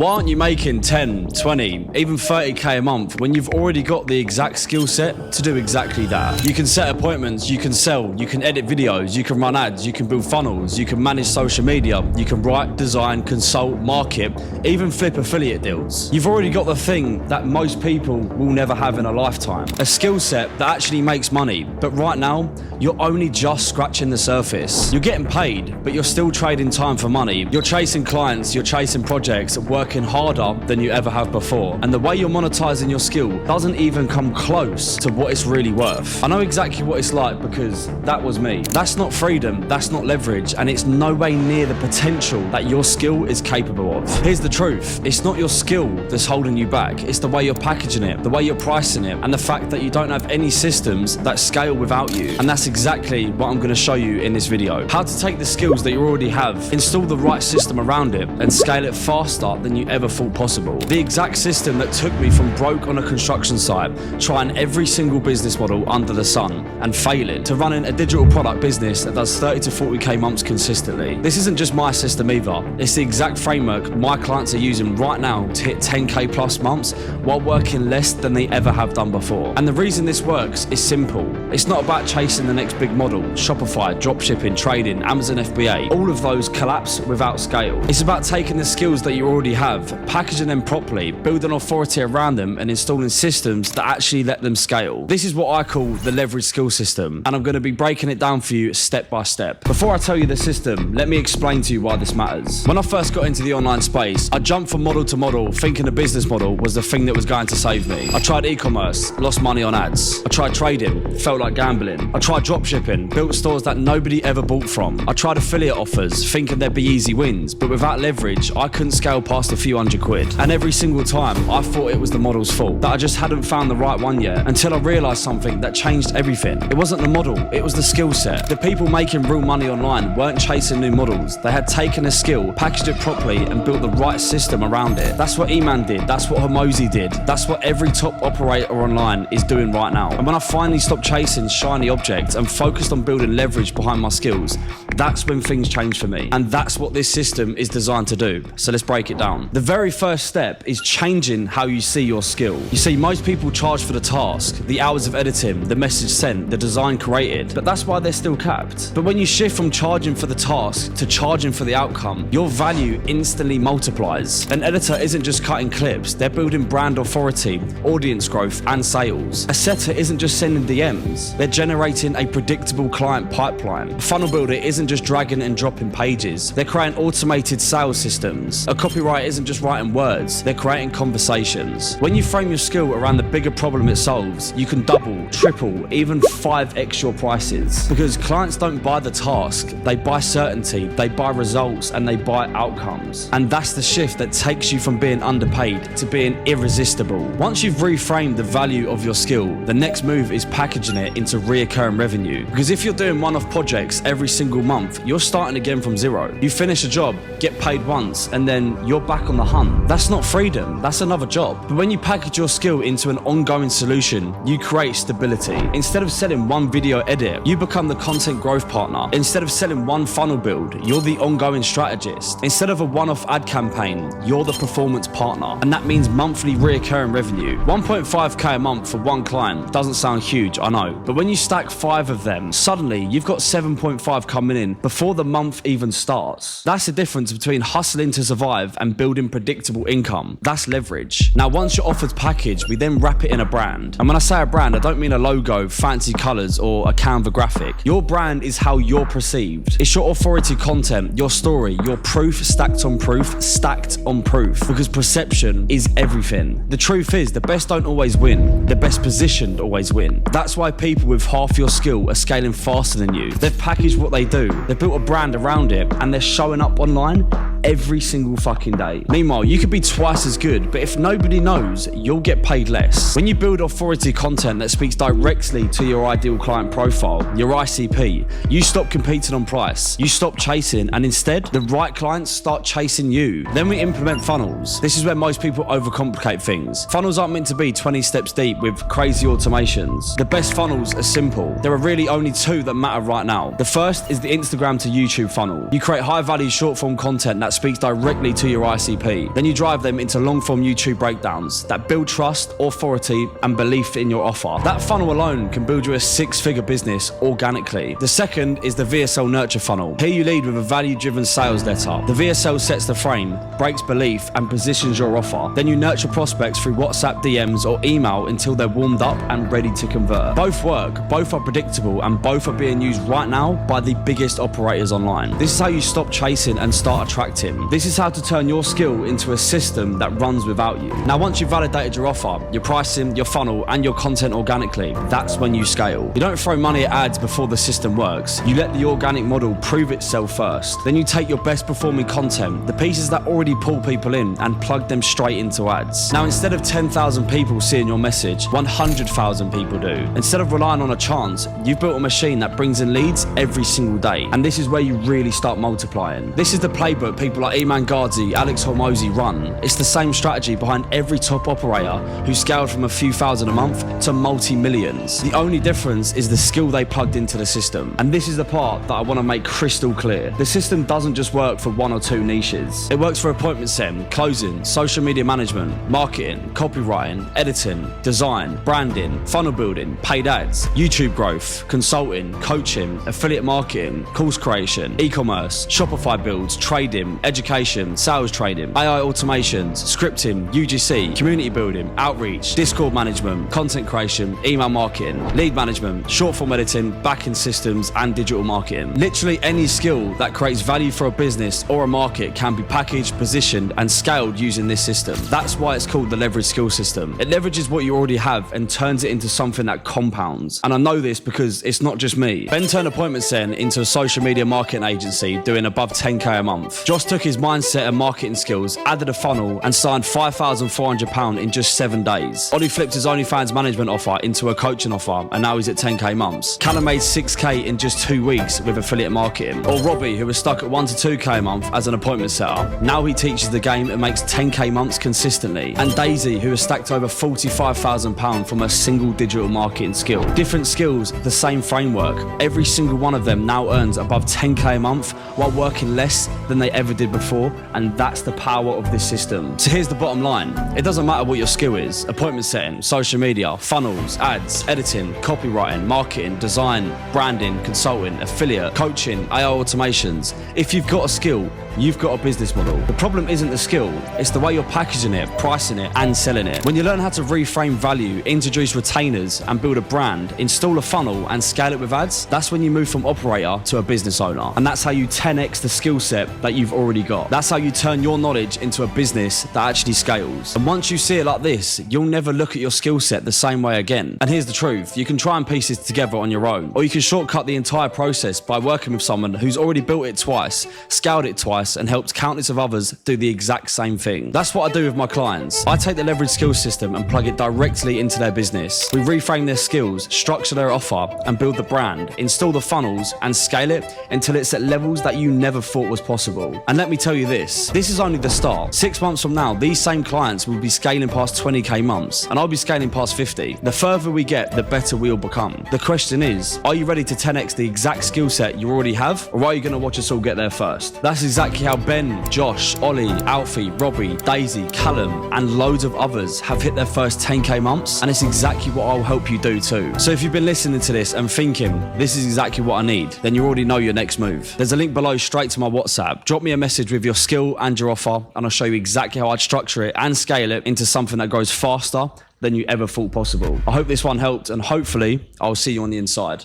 Why aren't you making 10, 20, even 30k a month when you've already got the exact skill set to do exactly that? You can set appointments, you can sell, you can edit videos, you can run ads, you can build funnels, you can manage social media, you can write, design, consult, market, even flip affiliate deals. You've already got the thing that most people will never have in a lifetime. A skill set that actually makes money, but right now, you're only just scratching the surface. You're getting paid, but you're still trading time for money. You're chasing clients, you're chasing projects, working harder than you ever have before. And the way you're monetizing your skill doesn't even come close to what it's really worth. I know exactly what it's like because that was me. That's not freedom, that's not leverage, and it's no way near the potential that your skill is capable of. Here's the truth, it's not your skill that's holding you back, it's the way you're packaging it, the way you're pricing it, and the fact that you don't have any systems that scale without you. And that's exactly what I'm going to show you in this video. How to take the skills that you already have, install the right system around it, and scale it faster than you ever thought possible. The exact system that took me from broke on a construction site, trying every single business model under the sun and failing, to running a digital product business that does 30 to 40k months consistently. This isn't just my system either. It's the exact framework my clients are using right now to hit 10k plus months while working less than they ever have done before. And the reason this works is simple. It's not about chasing the next big model. Shopify, dropshipping, trading, Amazon FBA, all of those collapse without scale. It's about taking the skills that you already have, packaging them properly, building authority around them, and installing systems that actually let them scale. This is what I call the leverage skill system, and I'm going to be breaking it down for you step by step. Before I tell you the system, let me explain to you why this matters. When I first got into the online space, I jumped from model to model, thinking a business model was the thing that was going to save me. I tried e-commerce, lost money on ads. I tried trading, felt like gambling. I tried dropshipping, built stores that nobody ever bought from. I tried affiliate offers, thinking there'd be easy wins, but without leverage, I couldn't scale past a few £100. And every single time I thought it was the model's fault, that I just hadn't found the right one yet, until I realized something that changed everything. It wasn't the model, it was the skill set. The people making real money online weren't chasing new models. They had taken a skill, packaged it properly, and built the right system around it. That's what Eman did, that's what Hormozi did, that's what every top operator online is doing right now. And when I finally stopped chasing shiny objects and focused on building leverage behind my skills, that's when things changed for me. And that's what this system is designed to do. So let's break it down. The very first step is changing how you see your skill. You see, most people charge for the task, the hours of editing, the message sent, the design created, but that's why they're still capped. But when you shift from charging for the task to charging for the outcome, your value instantly multiplies. An editor isn't just cutting clips, they're building brand authority, audience growth, and sales. A setter isn't just sending DMs, they're generating a predictable client pipeline. A funnel builder isn't just dragging and dropping pages, they're creating automated sales systems. A copywriter isn't just writing words, they're creating conversations. When you frame your skill around the bigger problem it solves, you can double, triple, even 5x your prices. Because clients don't buy the task, they buy certainty, they buy results, and they buy outcomes. And that's the shift that takes you from being underpaid to being irresistible. Once you've reframed the value of your skill, the next move is packaging it into reoccurring revenue. Because if you're doing one-off projects every single month, you're starting again from zero. You finish a job, get paid once, and then you're back on the hunt. That's not freedom, that's another job. But when you package your skill into an ongoing solution, you create stability. Instead of selling one video edit, you become the content growth partner. Instead of selling one funnel build, you're the ongoing strategist. Instead of a one-off ad campaign, you're the performance partner. And that means monthly reoccurring revenue. 1.5k a month for one client doesn't sound huge, I know. But when you stack 5 of them, suddenly you've got 7.5 coming in before the month even starts. That's the difference between hustling to survive and building predictable income. That's leverage. Now, once your offer's packaged, we then wrap it in a brand. And when I say a brand, I don't mean a logo, fancy colors, or a Canva graphic. Your brand is how you're perceived. It's your authority content, your story, your proof stacked on proof, stacked on proof. Because perception is everything. The truth is, the best don't always win. The best positioned always win. That's why people with half your skill are scaling faster than you. They've packaged what they do. They've built a brand around it, and they're showing up online every single fucking day. Meanwhile, you could be twice as good, but if nobody knows, you'll get paid less. When you build authority content that speaks directly to your ideal client profile, your ICP, you stop competing on price, you stop chasing, and instead, the right clients start chasing you. Then we implement funnels. This is where most people overcomplicate things. Funnels aren't meant to be 20 steps deep with crazy automations. The best funnels are simple. There are really only 2 that matter right now. The first is the Instagram to YouTube funnel. You create high value short form content that that speaks directly to your ICP. Then you drive them into long-form YouTube breakdowns that build trust, authority, and belief in your offer. That funnel alone can build you a six-figure business organically. The second is the VSL nurture funnel. Here you lead with a value-driven sales letter. The VSL sets the frame, breaks belief, and positions your offer. Then you nurture prospects through WhatsApp DMs or email until they're warmed up and ready to convert. Both work, both are predictable, and both are being used right now by the biggest operators online. This is how you stop chasing and start attracting. This is how to turn your skill into a system that runs without you. Now, once you've validated your offer, your pricing, your funnel, and your content organically, that's when you scale. You don't throw money at ads before the system works. You let the organic model prove itself first. Then you take your best performing content, the pieces that already pull people in, and plug them straight into ads. Now, instead of 10,000 people seeing your message, 100,000 people do. Instead of relying on a chance, you've built a machine that brings in leads every single day. And this is where you really start multiplying. This is the playbook people like Iman Gadzhi, Alex Hormozi run. It's the same strategy behind every top operator who scaled from a few thousand a month to multi-millions. The only difference is the skill they plugged into the system. And this is the part that I want to make crystal clear. The system doesn't just work for one or two niches. It works for appointment setting, closing, social media management, marketing, copywriting, editing, design, branding, funnel building, paid ads, YouTube growth, consulting, coaching, affiliate marketing, course creation, e-commerce, Shopify builds, trading, education, sales training, AI automations, scripting, UGC, community building, outreach, Discord management, content creation, email marketing, lead management, short form editing, back-end systems, and digital marketing. Literally any skill that creates value for a business or a market can be packaged, positioned, and scaled using this system. That's why it's called the leverage skill system. It leverages what you already have and turns it into something that compounds. And I know this because it's not just me. Ben turned appointment setting into a social media marketing agency doing above 10k a month. Josh took his mindset and marketing skills, added a funnel, and signed £5,400 in just 7 days. Ollie flipped his OnlyFans management offer into a coaching offer, and now he's at 10k months. Callum made 6k in just 2 weeks with affiliate marketing. Or Robbie, who was stuck at 1 to 2k a month as an appointment setter. Now he teaches the game and makes 10k months consistently. And Daisy, who has stacked over £45,000 from a single digital marketing skill. Different skills, the same framework. Every single one of them now earns above 10k a month while working less than they ever did before, and that's the power of this system. So here's the bottom line. It doesn't matter what your skill is: appointment setting, social media, funnels, ads, editing, copywriting, marketing, design, branding, consulting, affiliate, coaching, AI automations. If you've got a skill, you've got a business model. The problem isn't the skill, it's the way you're packaging it, pricing it, and selling it. When you learn how to reframe value, introduce retainers, and build a brand, install a funnel, and scale it with ads, that's when you move from operator to a business owner. And that's how you 10x the skill set that you've already got. That's how you turn your knowledge into a business that actually scales. And once you see it like this, you'll never look at your skill set the same way again. And here's the truth: you can try and piece it together on your own, or you can shortcut the entire process by working with someone who's already built it twice, scaled it twice, and helped countless of others do the exact same thing. That's what I do with my clients. I take the leverage skills system and plug it directly into their business. We reframe their skills, structure their offer, and build the brand, install the funnels, and scale it until it's at levels that you never thought was possible. And let me tell you this is only the start. 6 months from now, these same clients will be scaling past 20k months, and I'll be scaling past 50. The further we get, the better we'll become. The question is, are you ready to 10x the exact skill set you already have, or are you going to watch us all get there first? That's exactly how Ben, Josh, Ollie, Alfie, Robbie, Daisy, Callum, and loads of others have hit their first 10k months, and it's exactly what I'll help you do too. So if you've been listening to this and thinking, this is exactly what I need, then you already know your next move. There's a link below straight to my WhatsApp. Drop me a message with your skill and your offer, and I'll show you exactly how I'd structure it and scale it into something that grows faster than you ever thought possible. I hope this one helped, and hopefully I'll see you on the inside.